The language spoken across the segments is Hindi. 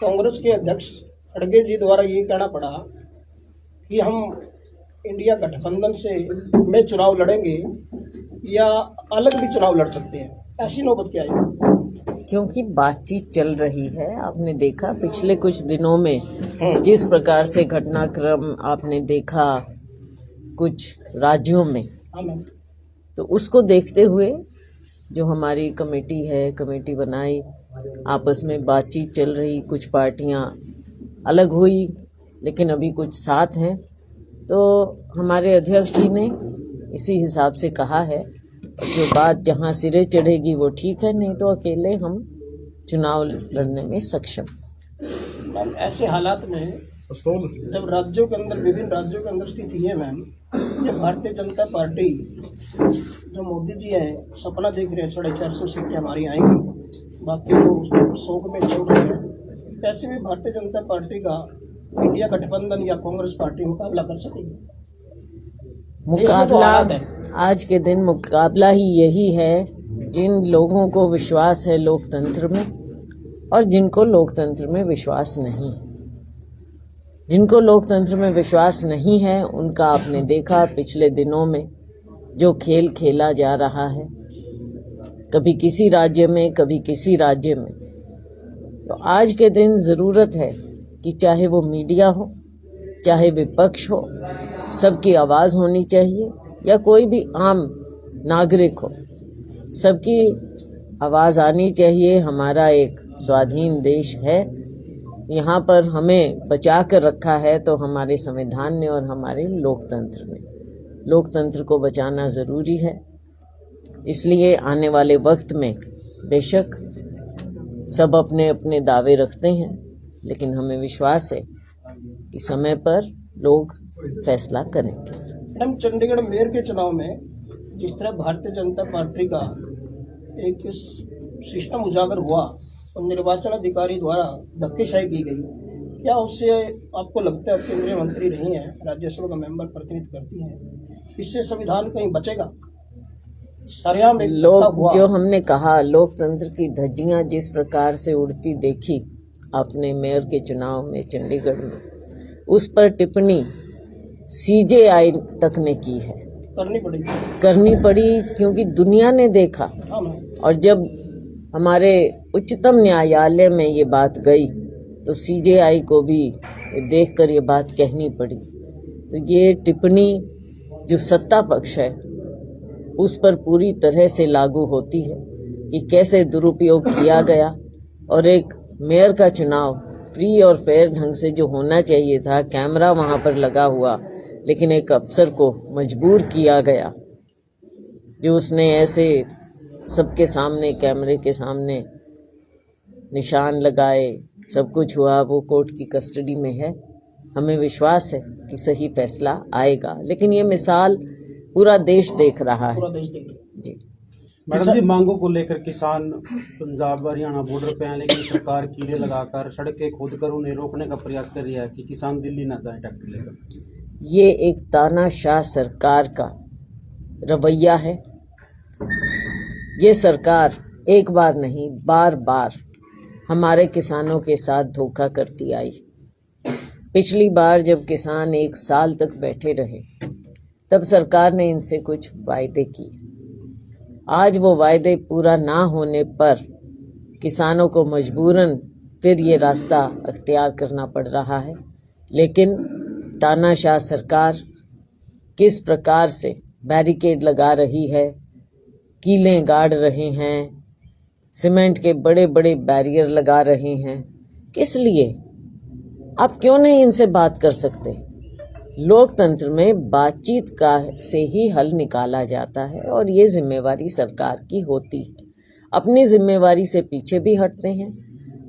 कांग्रेस के अध्यक्ष खड़गे जी द्वारा ये कहना पड़ा कि हम इंडिया गठबंधन से में चुनाव लड़ेंगे या अलग भी चुनाव लड़ सकते हैं, ऐसी नौबत क्या है? क्योंकि बातचीत चल रही है। आपने देखा पिछले कुछ दिनों में जिस प्रकार से घटनाक्रम आपने देखा कुछ राज्यों में, तो उसको देखते हुए जो हमारी कमेटी बनाई, आपस में बातचीत चल रही, कुछ पार्टियां अलग हुई लेकिन अभी कुछ साथ हैं। तो हमारे अध्यक्ष जी ने इसी हिसाब से कहा है, जो बात जहां सिरे चढ़ेगी वो ठीक है, नहीं तो अकेले हम चुनाव लड़ने में सक्षम। मैम, ऐसे हालात में जब राज्यों के अंदर विभिन्न राज्यों के अंदर स्थिति है मैम, ये भारतीय जनता पार्टी जो मोदी जी हैं सपना देख रहे हैं 450 सीटें हमारी आएंगी, बाकी वो शोक में छोड़ रहे हैं, ऐसे में भारतीय जनता पार्टी का इंडिया गठबंधन या कांग्रेस पार्टी मुकाबला कर सकेगी? मुकाबला आज के दिन मुकाबला ही यही है, जिन लोगों को विश्वास है लोकतंत्र में और जिनको लोकतंत्र में विश्वास नहीं है। जिनको लोकतंत्र में विश्वास नहीं है उनका आपने देखा पिछले दिनों में जो खेल खेला जा रहा है, कभी किसी राज्य में कभी किसी राज्य में। तो आज के दिन ज़रूरत है कि चाहे वो मीडिया हो चाहे विपक्ष हो, सबकी आवाज़ होनी चाहिए, या कोई भी आम नागरिक हो, सबकी आवाज़ आनी चाहिए। हमारा एक स्वाधीन देश है, यहाँ पर हमें बचा कर रखा है तो हमारे संविधान ने और हमारे लोकतंत्र ने। लोकतंत्र को बचाना ज़रूरी है, इसलिए आने वाले वक्त में बेशक सब अपने अपने दावे रखते हैं, लेकिन हमें विश्वास है कि समय पर लोग फैसला करेंगे। हम चंडीगढ़ मेयर के चुनाव में जिस तरह भारतीय जनता पार्टी का एक सिस्टम उजागर हुआ और निर्वाचन अधिकारी द्वारा धक्केशाही की गई, क्या उससे आपको लगता है, केंद्रीय मंत्री रही हैं, राज्यसभा का मेंबर प्रतिनिधित्व करती हैं, इससे संविधान कहीं बचेगा? लोग जो हमने कहा, लोकतंत्र की धज्जियां जिस प्रकार से उड़ती देखी आपने मेयर के चुनाव में चंडीगढ़ में, उस पर टिप्पणी CJI तक ने की है। करनी पड़ी क्योंकि दुनिया ने देखा, और जब हमारे उच्चतम न्यायालय में ये बात गई तो CJI को भी देखकर ये बात कहनी पड़ी। तो ये टिप्पणी जो सत्ता पक्ष है उस पर पूरी तरह से लागू होती है कि कैसे दुरुपयोग किया गया, और एक मेयर का चुनाव फ्री और फेयर ढंग से जो होना चाहिए था, कैमरा वहां पर लगा हुआ, लेकिन एक अफसर को मजबूर किया गया, जो उसने ऐसे सबके सामने कैमरे के सामने निशान लगाए, सब कुछ हुआ, वो कोर्ट की कस्टडी में है। हमें विश्वास है कि सही फैसला आएगा, लेकिन ये मिसाल पूरा देश देख रहा है। जी मैडम जी, मांगों को लेकर किसान पंजाब हरियाणा बॉर्डर पे हैं, लेकिन सरकार कीड़े लगाकर सड़कें खोदकर उन्हें रोकने का प्रयास कर रही है कि किसान दिल्ली न जाए ट्रैक्टर लेकर। ये एक तानाशाह सरकार का रवैया है। ये सरकार एक बार नहीं बार बार हमारे किसानों के साथ धोखा करती आई। पिछली बार जब किसान 1 साल तक बैठे रहे तब सरकार ने इनसे कुछ वायदे किए। आज वो वायदे पूरा ना होने पर किसानों को मजबूरन फिर ये रास्ता अख्तियार करना पड़ रहा है। लेकिन तानाशाह सरकार किस प्रकार से बैरिकेड लगा रही है, कीलें गाड़ रहे हैं, सीमेंट के बड़े बड़े बैरियर लगा रहे हैं, किस लिए? आप क्यों नहीं इनसे बात कर सकते? लोकतंत्र में बातचीत का से ही हल निकाला जाता है, और ये जिम्मेवारी सरकार की होती है। अपनी जिम्मेवारी से पीछे भी हटते हैं,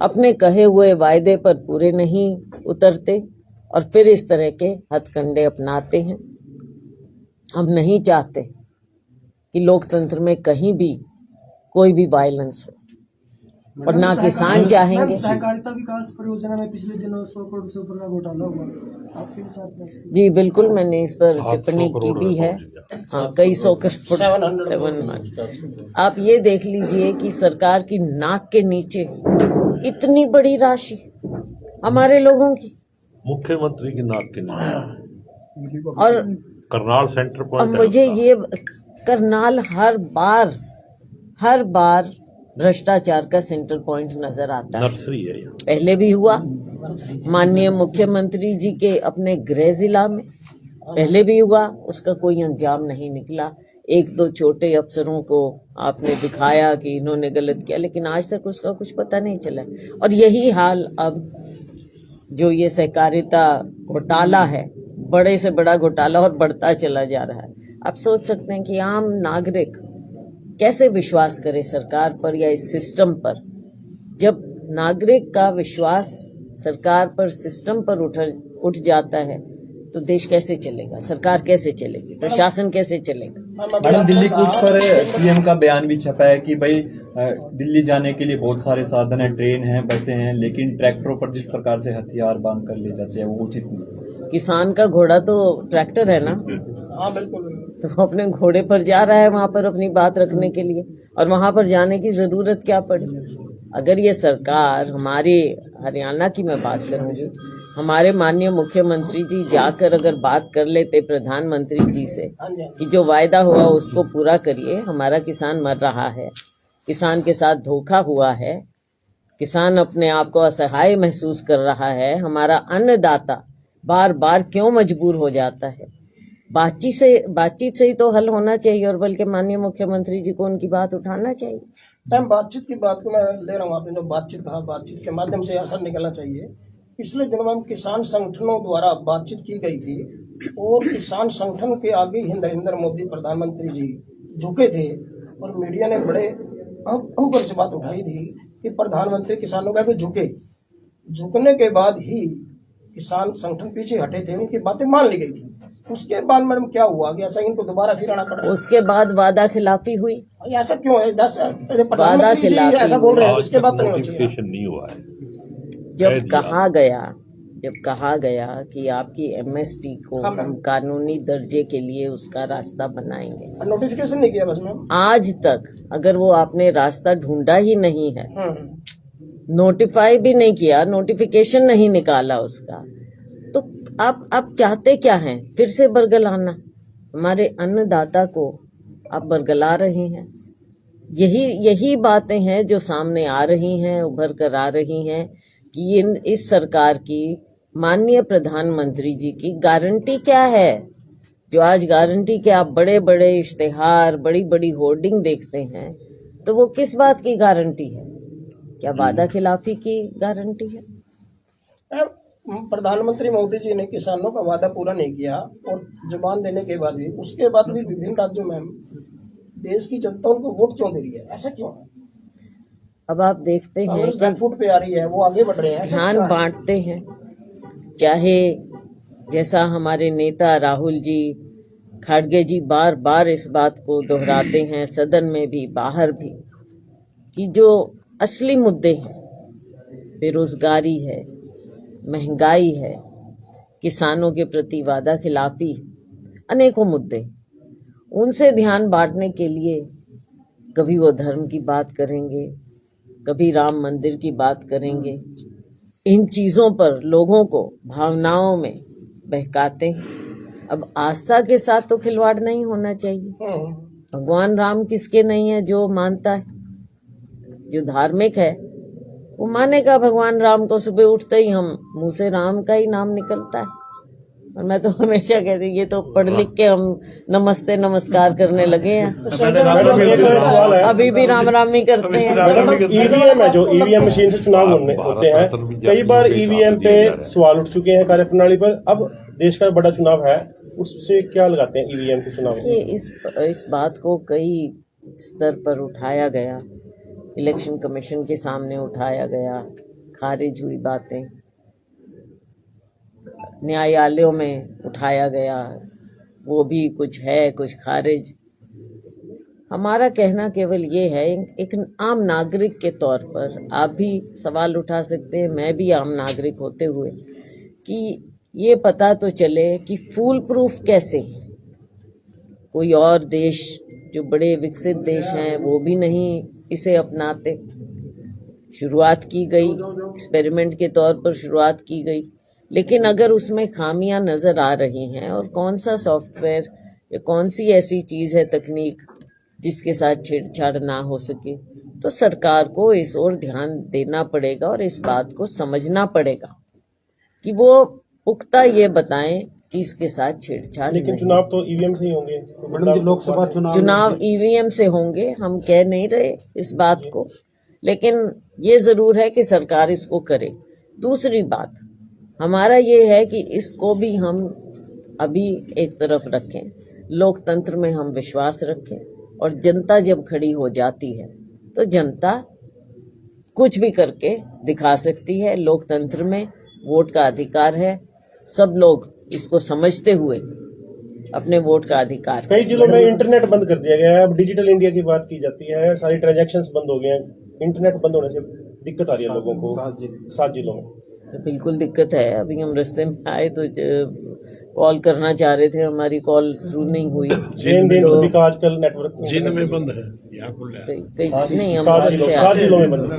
अपने कहे हुए वायदे पर पूरे नहीं उतरते, और फिर इस तरह के हथकंडे अपनाते हैं। हम नहीं चाहते कि लोकतंत्र में कहीं भी कोई भी वायलेंस हो, और ना किसान चाहेंगे। सहकारिता विकास परियोजना में पिछले दिनों 100 करोड़ से ऊपर का घोटाला हुआ, आपके विचार क्या? जी बिल्कुल, मैंने इस पर टिप्पणी की भी है। हाँ, कई 100 करोड़, 700। आप ये देख लीजिए कि सरकार की नाक के नीचे इतनी बड़ी राशि हमारे लोगों की। मुख्यमंत्री की नाक के नीचे और करनाल सेंटर अब पॉइंट मुझे ये करनाल हर बार भ्रष्टाचार का सेंटर पॉइंट नजर आता है। नर्सरी है ये। पहले भी हुआ माननीय मुख्यमंत्री जी के अपने गृह जिला में, पहले भी हुआ, उसका कोई अंजाम नहीं निकला। एक दो छोटे अफसरों को आपने दिखाया कि इन्होंने गलत किया, लेकिन आज तक उसका कुछ पता नहीं चला। और यही हाल अब जो ये सहकारिता घोटाला है, बड़े से बड़ा घोटाला और बढ़ता चला जा रहा है। आप सोच सकते हैं कि आम नागरिक कैसे विश्वास करे सरकार पर या इस सिस्टम पर। जब नागरिक का विश्वास सरकार पर, सिस्टम पर उठ जाता है तो देश कैसे चलेगा, सरकार कैसे चलेगी, प्रशासन कैसे चलेगा। मैडम, दिल्ली कूच पर सीएम का बयान भी छपा है कि भाई दिल्ली जाने के लिए बहुत सारे साधन हैं, ट्रेन हैं, बसें हैं, लेकिन ट्रैक्टरों पर जिस प्रकार से हथियार बांध कर ले जाते हैं वो उचित नहीं। किसान का घोड़ा तो ट्रैक्टर है ना, हाँ बिल्कुल। तो वो अपने घोड़े पर जा रहा है वहां पर अपनी बात रखने के लिए, और वहां पर जाने की जरूरत क्या पड़ी। अगर ये सरकार, हमारी हरियाणा की मैं बात करूंगी, हमारे माननीय मुख्यमंत्री जी जाकर अगर बात कर लेते प्रधानमंत्री जी से कि जो वायदा हुआ उसको पूरा करिए, हमारा किसान मर रहा है, किसान के साथ धोखा हुआ है, किसान अपने आप को असहाय महसूस कर रहा है, हमारा अन्नदाता बार बार क्यों मजबूर हो जाता है। बातचीत से ही तो हल होना चाहिए, और बल्कि माननीय मुख्यमंत्री जी को उनकी बात उठाना चाहिए। टाइम बातचीत की बात को मैं ले रहा हूँ, आपने जो बातचीत कहा, बातचीत के माध्यम से असर निकलना चाहिए। पिछले दिनों में किसान संगठनों द्वारा बातचीत की गई थी और किसान संगठन के आगे ही नरेंद्र मोदी प्रधानमंत्री जी झुके थे, और मीडिया ने बड़े ऊपर से बात उठाई थी कि प्रधानमंत्री किसानों का झुके, झुकने के बाद ही किसान संगठन पीछे हटे थे, उनकी बातें मान ली गई थी। उसके बाद मैडम क्या हुआ कि ऐसा इनको दोबारा फिर आना पड़ा? उसके बाद वादा खिलाफी हुई। ऐसा क्यों है? वादा खिलाफी ऐसा बोल रहे हैं, उसके बाद नोटिफिकेशन नहीं हुआ है। जब कहा गया कि आपकी एमएसपी को हम कानूनी दर्जे के लिए उसका रास्ता बनाएंगे, नोटिफिकेशन नहीं किया बस मैम। आज तक अगर वो आपने रास्ता ढूंढा ही नहीं है, नोटिफाई भी नहीं किया, नोटिफिकेशन नहीं निकाला उसका, तो आप चाहते क्या हैं? फिर से बरगलाना हमारे अन्नदाता को आप बरगला रहे हैं। यही बातें हैं जो सामने आ रही हैं, उभर कर आ रही हैं कि इस सरकार की, माननीय प्रधानमंत्री जी की गारंटी क्या है। जो आज गारंटी के आप बड़े बड़े इश्तेहार, बड़ी बड़ी होर्डिंग देखते हैं, तो वो किस बात की गारंटी है? क्या वादा खिलाफी की गारंटी है? प्रधानमंत्री मोदी जी ने किसानों का वादा पूरा नहीं किया, और जुबान देने के बाद भी, उसके बाद भी विभिन्न राज्यों में देश की जनता उनको वोट क्यों दे रही है? ऐसा क्यों है? अब आप देखते हैं कि फुट पे आ रही है, वो आगे बढ़ रहे हैं, ध्यान बांटते हैं। चाहे जैसा हमारे नेता राहुल जी, खड़गे जी बार बार इस बात को दोहराते हैं, सदन में भी बाहर भी, कि जो असली मुद्दे हैं, बेरोजगारी है, महंगाई है, किसानों के प्रति वादा खिलाफी, अनेकों मुद्दे, उनसे ध्यान बांटने के लिए कभी वो धर्म की बात करेंगे, कभी राम मंदिर की बात करेंगे। इन चीज़ों पर लोगों को भावनाओं में बहकाते हैं। अब आस्था के साथ तो खिलवाड़ नहीं होना चाहिए। भगवान राम किसके नहीं है? जो मानता है, जो धार्मिक है, वो मानेगा भगवान राम को। सुबह उठते ही हम मुंह से राम का ही नाम निकलता है। और मैं तो हमेशा कहती, ये तो पढ़ लिख के हम नमस्ते नमस्कार करने लगे हैं, अभी भी राम राम ही करते हैं। ईवीएम है, जो ईवीएम मशीन से चुनाव होते हैं, कई बार ईवीएम पे सवाल उठ चुके हैं कार्यप्रणाली पर। अब देश का बड़ा चुनाव है, उससे क्या लगाते हैं ईवीएम के चुनाव? इस बात को कई स्तर पर उठाया गया, इलेक्शन कमीशन के सामने उठाया गया, खारिज हुई बातें, न्यायालयों में उठाया गया, वो भी कुछ है कुछ खारिज। हमारा कहना केवल ये है, एक आम नागरिक के तौर पर आप भी सवाल उठा सकते हैं, मैं भी आम नागरिक होते हुए, कि ये पता तो चले कि फूल प्रूफ कैसे है। कोई और देश जो बड़े विकसित देश हैं वो भी नहीं इसे अपनाते। शुरुआत की गई, एक्सपेरिमेंट के तौर पर शुरुआत की गई, लेकिन अगर उसमें खामियां नज़र आ रही हैं और कौन सा सॉफ्टवेयर या कौन सी ऐसी चीज़ है, तकनीक, जिसके साथ छेड़छाड़ ना हो सके, तो सरकार को इस ओर ध्यान देना पड़ेगा और इस बात को समझना पड़ेगा कि वो पुख्ता ये बताएं कि इसके साथ छेड़छाड़ लेकिन नहीं। चुनाव तो ईवीएम से ही होंगे। मैडम जी, लोकसभा चुनाव ईवीएम से होंगे, हम कह नहीं रहे इस बात को, लेकिन ये जरूर है कि सरकार इसको करे। दूसरी बात हमारा ये है कि इसको भी हम अभी एक तरफ रखें, लोकतंत्र में हम विश्वास रखें, और जनता जब खड़ी हो जाती है तो जनता कुछ भी करके दिखा सकती है। लोकतंत्र में वोट का अधिकार है, सब लोग इसको समझते हुए अपने वोट का अधिकार। कई जिलों में इंटरनेट बंद कर दिया गया है। अब डिजिटल इंडिया की बात की जाती है, सारी ट्रांजैक्शंस बंद हो गए हैं। इंटरनेट बंद होने से दिक्कत आ रही है लोगों को 7 जिलों में। तो बिल्कुल दिक्कत है। अभी हम रास्ते में आए तो कॉल करना चाह रहे थे, हमारी कॉल थ्रू नहीं हुई। लेन देन सभी का आजकल नेटवर्क जिन में बंद है, नहीं, अम्बाला से 7 जिलों में बंद है।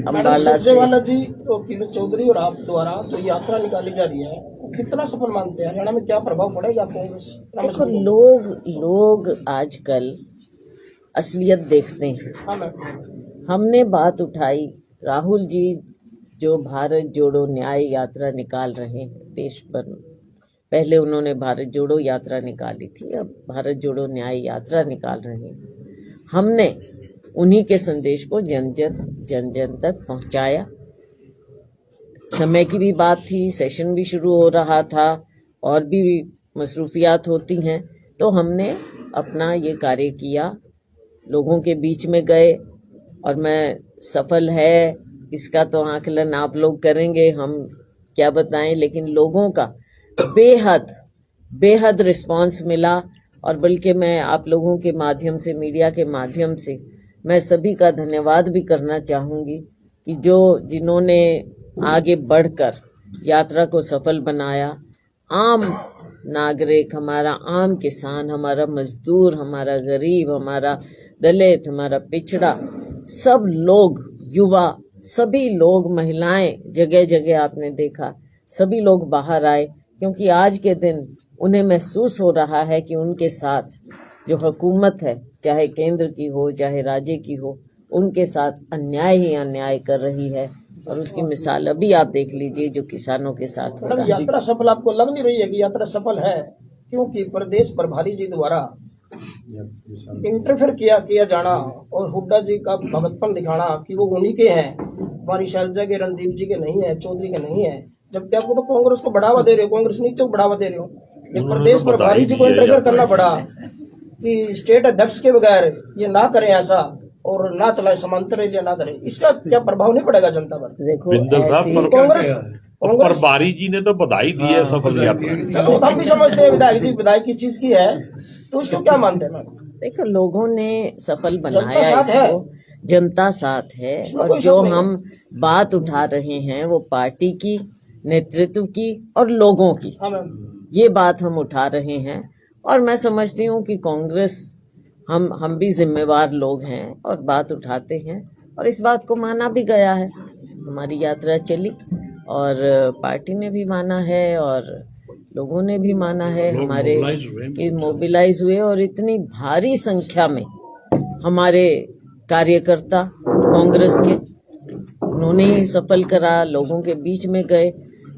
अम्बाला से सुरजेवाला जी और पीयूष चौधरी और आप द्वारा जो यात्रा निकाली जा रही है, वो कितना सफल मानते हैं? हरियाणा में क्या प्रभाव पड़ेगा कांग्रेस? देखो, लोग आजकल असलियत देखते हैं। हाँ मैम, हमने बात उठाई, राहुल जी जो भारत जोड़ो न्याय यात्रा निकाल रहे हैं देश भर में, पहले उन्होंने भारत जोड़ो यात्रा निकाली थी, अब भारत जोड़ो न्याय यात्रा निकाल रहे हैं। हमने उन्हीं के संदेश को जन जन तक पहुंचाया। समय की भी बात थी, सेशन भी शुरू हो रहा था, और भी मसरूफियात होती हैं, तो हमने अपना ये कार्य किया, लोगों के बीच में गए, और मैं सफल है इसका तो आकलन आप लोग करेंगे, हम क्या बताएं, लेकिन लोगों का बेहद रिस्पांस मिला। और बल्कि मैं आप लोगों के माध्यम से, मीडिया के माध्यम से, मैं सभी का धन्यवाद भी करना चाहूँगी कि जिन्होंने आगे बढ़कर यात्रा को सफल बनाया। आम नागरिक, हमारा आम किसान, हमारा मजदूर, हमारा गरीब, हमारा दलित, हमारा पिछड़ा, सब लोग, युवा, सभी लोग, महिलाएं, जगह जगह आपने देखा, सभी लोग बाहर आए, क्योंकि आज के दिन उन्हें महसूस हो रहा है कि उनके साथ जो हुकूमत है, चाहे केंद्र की हो चाहे राज्य की हो, उनके साथ अन्याय ही अन्याय कर रही है। और उसकी मिसाल अभी आप देख लीजिए जो किसानों के साथ हो रहा है। यात्रा सफल आपको लग नहीं रही है कि यात्रा सफल है? क्योंकि प्रदेश प्रभारी जी द्वारा इंटरफेयर किया जाना और हुड्डा जी का भगतपन दिखाना कि वो उन्हीं के हैं, हमारी शैलजा के, रणदीप जी के नहीं है, चौधरी के नहीं है, जबकि आपको तो कांग्रेस को बढ़ावा दे रहे हो, कांग्रेस नीति को बढ़ावा दे रहे हो। ये प्रदेश प्रभारी जी को इंटरफेयर करना पड़ा कि स्टेट अध्यक्ष के बगैर ये ना करें ऐसा, और ना चलाए समांतर एरिया ना करें, इसका क्या प्रभाव नहीं पड़ेगा जनता पर? देखो, कांग्रेस प्रभारी जी ने तो बधाई दी है सफल यात्रा। चलो हम भी समझते हैं विधायक जी, विधायक किस चीज की है, तो उसको क्या मानते हैं? देखो, लोगों ने सफल बनाया इसको, जनता साथ है, और जो हम बात उठा रहे हैं वो पार्टी की, नेतृत्व की और लोगों की, ये बात हम उठा रहे हैं। और मैं समझती हूँ कि कांग्रेस, हम भी जिम्मेवार लोग हैं और बात उठाते हैं, और इस बात को माना भी गया है। हमारी यात्रा चली और पार्टी ने भी माना है और लोगों ने भी माना है, हमारे मोबिलाइज हुए, और इतनी भारी संख्या में हमारे कार्यकर्ता कांग्रेस के, उन्होंने ही सफल करा, लोगों के बीच में गए।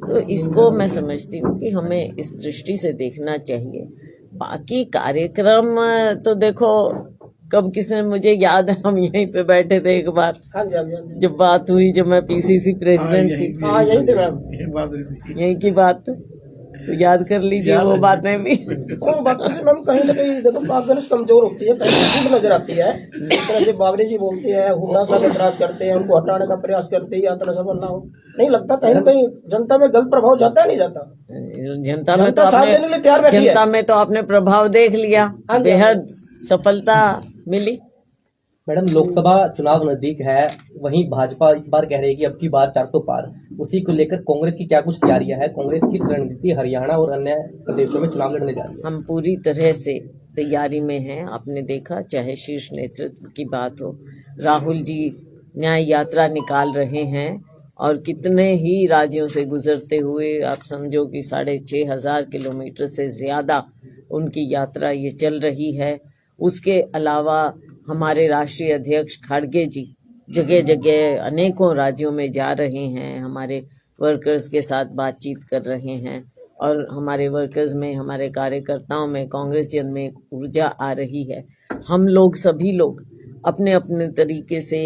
तो इसको मैं समझती हूँ कि हमें इस दृष्टि से देखना चाहिए। बाकी कार्यक्रम तो देखो, कब किसने, मुझे याद है हम यहीं पे बैठे थे एक बार, जब बात हुई, जब मैं पीसीसी प्रेसिडेंट थी, यही थे मैम, यहीं की बात, तो याद कर लीजिए वो बातें भी। बातों से मैम कहीं ना कहीं देखो कांग्रेस कमजोर होती है, कहीं झूठ नजर आती है। जिस तरह से बाबरी जी बोलते हैं, हुड्डा साहब एतराज करते हैं, उनको हटाने का प्रयास करते हैं, यात्रा सफल ना हो, नहीं लगता कहीं ना कहीं जनता में गलत प्रभाव जाता है? नहीं जाता? जनता में तो आपने प्रभाव देख लिया, बेहद सफलता मिली। मैडम, लोकसभा चुनाव नजदीक है, वहीं भाजपा इस बार कह रही है कि अब की बार 400 पार, उसी को लेकर कांग्रेस की क्या कुछ तैयारियां है? कांग्रेस किस रणनीति हरियाणा और अन्य प्रदेशों में चुनाव लड़ने जा रही है? हम पूरी तरह से तैयारी में हैं। आपने देखा, चाहे शीर्ष नेतृत्व की बात हो, राहुल जी न्याय यात्रा निकाल रहे हैं और कितने ही राज्यों से गुजरते हुए आप समझो कि 6,500 किलोमीटर से ज़्यादा उनकी यात्रा ये चल रही है। उसके अलावा हमारे राष्ट्रीय अध्यक्ष खड़गे जी जगह जगह अनेकों राज्यों में जा रहे हैं, हमारे वर्कर्स के साथ बातचीत कर रहे हैं और हमारे वर्कर्स में, हमारे कार्यकर्ताओं में, कांग्रेस जन में एक ऊर्जा आ रही है। हम लोग सभी लोग अपने अपने तरीके से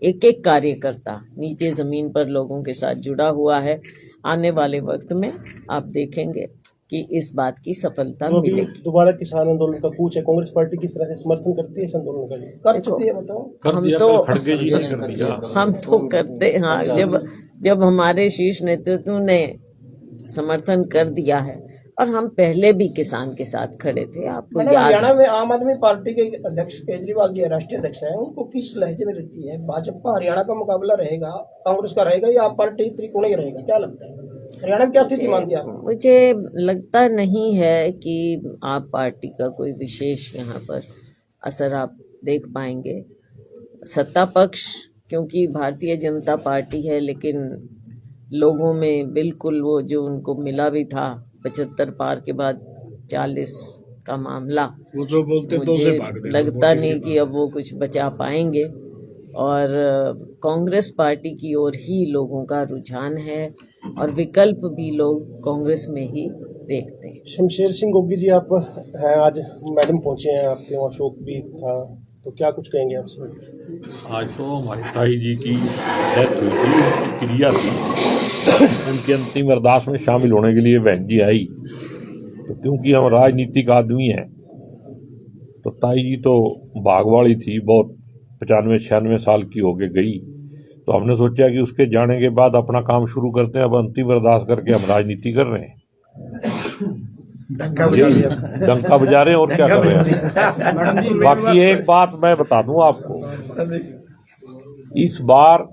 एक एक कार्यकर्ता नीचे ज़मीन पर लोगों के साथ जुड़ा हुआ है। आने वाले वक्त में आप देखेंगे कि इस बात की सफलता तो मिलेगी। दोबारा किसान आंदोलन का कूच है, कांग्रेस पार्टी किस तरह से समर्थन करती है इस आंदोलन का? कर चुकी है, बताओ। खड़गे जी ने कर दिया। हम तो करते हैं, हाँ, जब हमारे शीर्ष नेतृत्व ने समर्थन कर दिया है और हम पहले भी किसान के साथ खड़े थे। आपको याद हरियाणा में आम आदमी पार्टी के अध्यक्ष केजरीवाल जी राष्ट्रीय अध्यक्ष हैं, उनको किस लहजे में रहती है? भाजपा हरियाणा का मुकाबला रहेगा, कांग्रेस का रहेगा या आप पार्टी त्रिकोणीय रहेगा? क्या लगता है हरियाणा में क्या स्थिति मानती है आप? मुझे लगता नहीं है कि आप पार्टी का कोई विशेष यहाँ पर असर आप देख पाएंगे। सत्ता पक्ष क्योंकि भारतीय जनता पार्टी है, लेकिन लोगों में बिल्कुल वो जो उनको मिला भी था 75 पार के बाद 40 का मामला, वो जो बोलते मुझे लगता नहीं कि अब वो कुछ बचा पाएंगे और कांग्रेस पार्टी की ओर ही लोगों का रुझान है और विकल्प भी लोग कांग्रेस में ही देखते हैं। शमशेर सिंह गोगी जी आप हैं, आज मैडम पहुंचे हैं आपके वहाँ, शोक भी था, तो क्या कुछ कहेंगे आपसे? आज तो हमारी ताई जी की डेथ हुई थी, उनकी क्रिया थी, उनकी अंतिम अरदास में शामिल होने के लिए बहन जी आई। तो क्योंकि हम राजनीतिक आदमी हैं तो ताई जी तो भागवाड़ी थी, बहुत 95-96 साल की होके गई। तो हमने सोचा कि उसके जाने के बाद अपना काम शुरू करते हैं। अब अंतिम अरदास करके हम राजनीति कर रहे हैं, डंका बजा रहे हैं और क्या कर रहे हैं। बाकी एक बात मैं बता दूं आपको, इस बार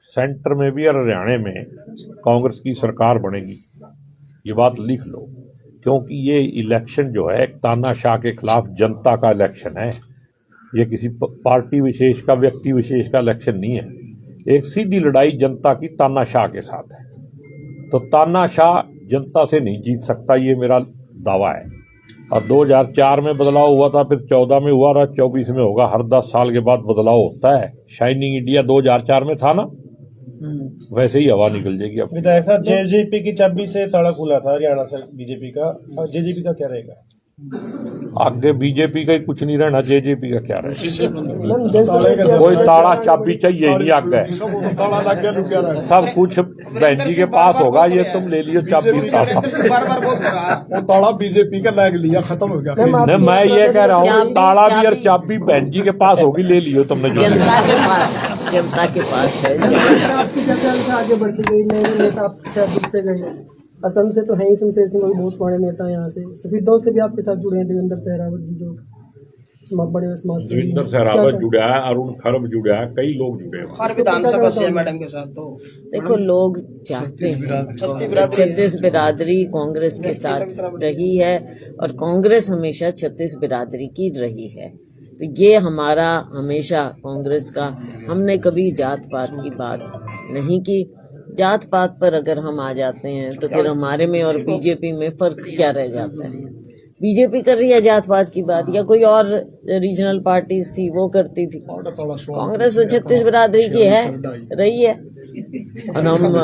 सेंटर में भी और हरियाणा में कांग्रेस की सरकार बनेगी, ये बात लिख लो। क्योंकि ये इलेक्शन जो है तानाशाह के खिलाफ जनता का इलेक्शन है, ये किसी पार्टी विशेष का, व्यक्ति विशेष का इलेक्शन नहीं है। एक सीधी लड़ाई जनता की तानाशाह के साथ है। तो तानाशाह जनता से नहीं जीत सकता, ये मेरा दावा है। और 2004 में बदलाव हुआ था, फिर 14 में हुआ, 24 में होगा। हर 10 साल के बाद बदलाव होता है। शाइनिंग इंडिया 2004 में था ना, वैसे ही हवा निकल जाएगी। अब विधायक साहब, जेजेपी की चाबी से ताला खुला था हरियाणा से बीजेपी का, और जेजेपी का क्या रहेगा? आगे बीजेपी का ही कुछ नहीं रहना, जेजेपी का क्या रहेगा? कोई ताला चाबी चाहिए ही नहीं आगे, सब कुछ बहन जी के पास होगा। ये तुम ले लियो चाबी, वो ताला बीजेपी का लग लिया, खत्म हो गया। नहीं, मैं ये कह रहा हूँ ताला भी और चाबी बहन जी के पास होगी, ले लियो तुमने। जनता के पास है। आपकी जैसे आगे बढ़ती गई, नए नेता आपसे जुड़ते गए। असम से तो है ही शमशेर सिंह, बहुत बड़े नेता हैं यहाँ से। सफेदों से भी आपके साथ जुड़े हैं, देवेंद्र सहरावत जी जो बड़े समाज से। देवेंद्र सहरावत जुड़ा है, अरुण खरब जुड़ा है, कई लोग जुड़े हैं हर विधानसभा से मैडम के साथ। तो देखो, लोग चाहते हैं, छत्तीस बिरादरी कांग्रेस के साथ रही है और कांग्रेस हमेशा छत्तीस बिरादरी की रही है। तो ये हमारा हमेशा कांग्रेस का, हमने कभी जात पात की बात नहीं की। जात पात पर अगर हम आ जाते हैं तो फिर हमारे में और बीजेपी में फर्क क्या रह जाता है? बीजेपी कर रही है जात पात की बात, या कोई और रीजनल पार्टीज थी वो करती थी। कांग्रेस तो छत्तीस बिरादरी की है, रही है, और हम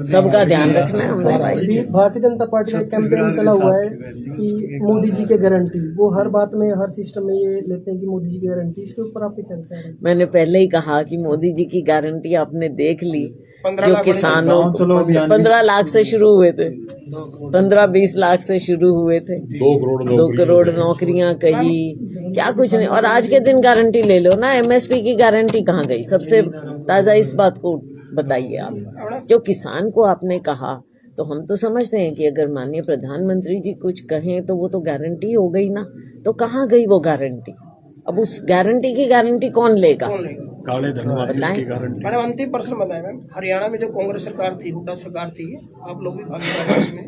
सबका ध्यान रखना है हमने भाई। भारतीय जनता पार्टी का कैंपेन चला हुआ है कि मोदी जी के गारंटी, वो हर बात में, हर सिस्टम में ये लेते हैं कि मोदी जी की गारंटी। इसके ऊपर आप क्या विचार है? मैंने पहले ही कहा कि मोदी जी की गारंटी आपने देख ली, जो किसानों को 15 लाख से शुरू हुए थे, 15-20 लाख से शुरू हुए थे, 2 करोड़ नौकरियां कही, क्या कुछ नहीं। और आज के दिन गारंटी ले लो ना, एमएसपी की गारंटी कहाँ गई? सबसे ताजा इस बात को बताइए आप। जो किसान को आपने कहा, तो हम तो समझते हैं कि अगर माननीय प्रधानमंत्री जी कुछ कहें तो वो तो गारंटी हो गई ना, तो कहाँ गई वो गारंटी? अब उस गारंटी की गारंटी कौन लेगा? काले धन की गारंटी। मैडम, अंतिम प्रश्न बताएं मैम, हरियाणा में जो कांग्रेस सरकार थी, हुड्डा सरकार थी, आप लोग भी भागीदार उसमें।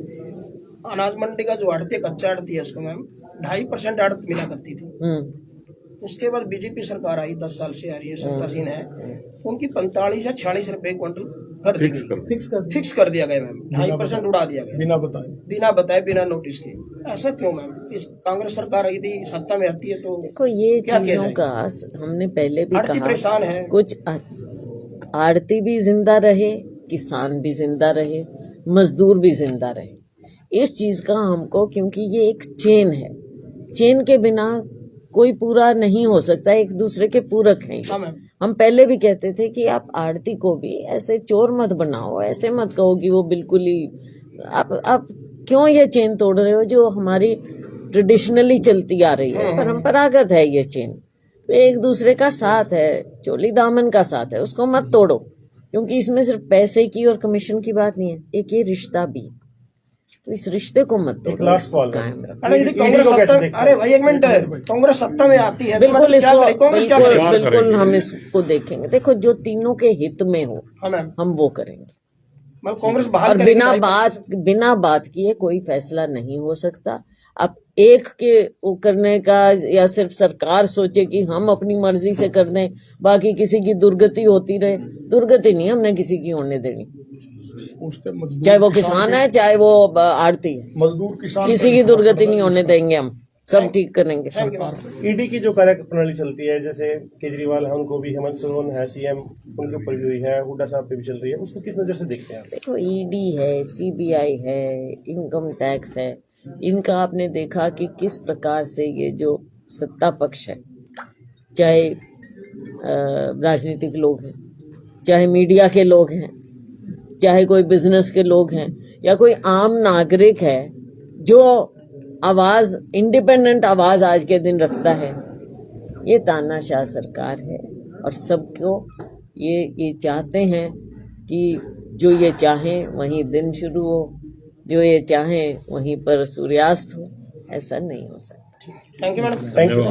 अनाज मंडी का जो आड़ती, कच्चा आड़ती है, उसको मैम 2.5% आड़त मिला करती थी। उसके बाद बीजेपी सरकार आई, 10 साल से आ रही है, सत्तासीन है, उनकी 45 या 46 रुपए क्विंटल कर दी गई, फिक्स कर दिया गया मैम, 2.5% उड़ा दिया गया बिना बताए बिना नोटिस के। ऐसा क्यों मैम? इस कांग्रेस सरकार यदि सत्ता में आती है तो देखो ये क्या किया चीजों का हमने पहले भी आड़ती कहा, परेशान है। कुछ आड़ती भी जिंदा रहे, किसान भी जिंदा रहे, मजदूर भी जिंदा रहे। इस चीज का हमको, क्योंकि ये एक चेन है, चेन के बिना कोई पूरा नहीं हो सकता, एक दूसरे के पूरक हैं। हाँ मैम, हम पहले भी कहते थे कि आप आड़ती को भी ऐसे चोर मत बनाओ, ऐसे मत कहो कि वो बिल्कुल ही आप क्यों ये चेन तोड़ रहे हो जो हमारी ट्रेडिशनली चलती आ रही है, परंपरागत है ये चेन। तो एक दूसरे का साथ है, चोली दामन का साथ है, उसको मत तोड़ो, क्योंकि इसमें सिर्फ पैसे की और कमीशन की बात नहीं है, एक ये रिश्ता भी, तो इस रिश्ते को मत तोड़ो, लास्ट सवाल कायम रखो। अरे यदि कांग्रेस सत्ता, अरे भाई एक मिनट, कांग्रेस सत्ता में आती है तो बिल्कुल मतलब क्या इसको, करे? कांग्रेस क्या करेगी? बिल्कुल हम इसको देखेंगे। देखो जो तीनों के हित में हो हाँ मैम, हम वो करेंगे, मतलब कांग्रेस बाहर और करेगी बिना बात किए कोई फैसला नहीं हो सकता। अब एक के वो करने का, या सिर्फ सरकार सोचे कि हम अपनी मर्जी से कर दें, बाकी किसी की दुर्गति होती रहे, दुर्गति नहीं हमने किसी की होने देनी, चाहे वो किसान है चाहे वो आड़ती है, मजदूर किसान किसी की दुर्गति नहीं होने देंगे, हम सब ठीक करेंगे। ईडी की जो कार्य प्रणाली चलती है, जैसे केजरीवाल है, उनको भी, हेमंत सोरेन है सीएम, उनके ऊपर भी हुई है, हुड्डा साहब पे भी चल रही है, उसको किस नजर से देखते हैं आप? देखो ईडी है, सीबीआई है, इनकम टैक्स है, इनका आपने देखा कि किस प्रकार से ये जो सत्ता पक्ष है, चाहे राजनीतिक लोग हैं, चाहे मीडिया के लोग हैं, चाहे कोई बिजनेस के लोग हैं, या कोई आम नागरिक है जो आवाज, इंडिपेंडेंट आवाज आज के दिन रखता है, ये तानाशाह सरकार है। और सबको ये चाहते हैं कि जो ये चाहें वहीं दिन शुरू हो, जो ये चाहें वहीं पर सूर्यास्त हो, ऐसा नहीं हो सकता। Thank you madam. Thank you.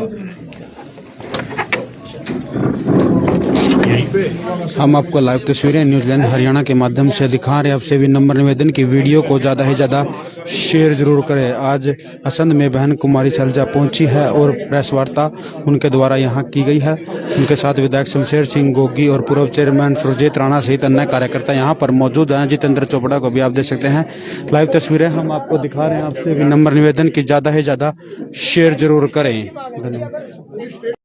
हम आपको लाइव तस्वीरें न्यूजीलैंड हरियाणा के माध्यम से दिखा रहे हैं। आपसे भी नंबर निवेदन की वीडियो को ज़्यादा से ज़्यादा शेयर जरूर करें। आज असंध में बहन कुमारी सलजा पहुंची है और प्रेस वार्ता उनके द्वारा यहां की गई है। उनके साथ विधायक शमशेर सिंह गोगी और पूर्व चेयरमैन सुरजीत राणा सहित अन्य कार्यकर्ता यहां पर मौजूद हैं। जितेंद्र चोपड़ा को भी आप देख सकते हैं। लाइव तस्वीरें हम आपको दिखा रहे हैं। आपसे भी नंबर निवेदन की ज़्यादा से ज़्यादा शेयर जरूर करें। धन्यवाद।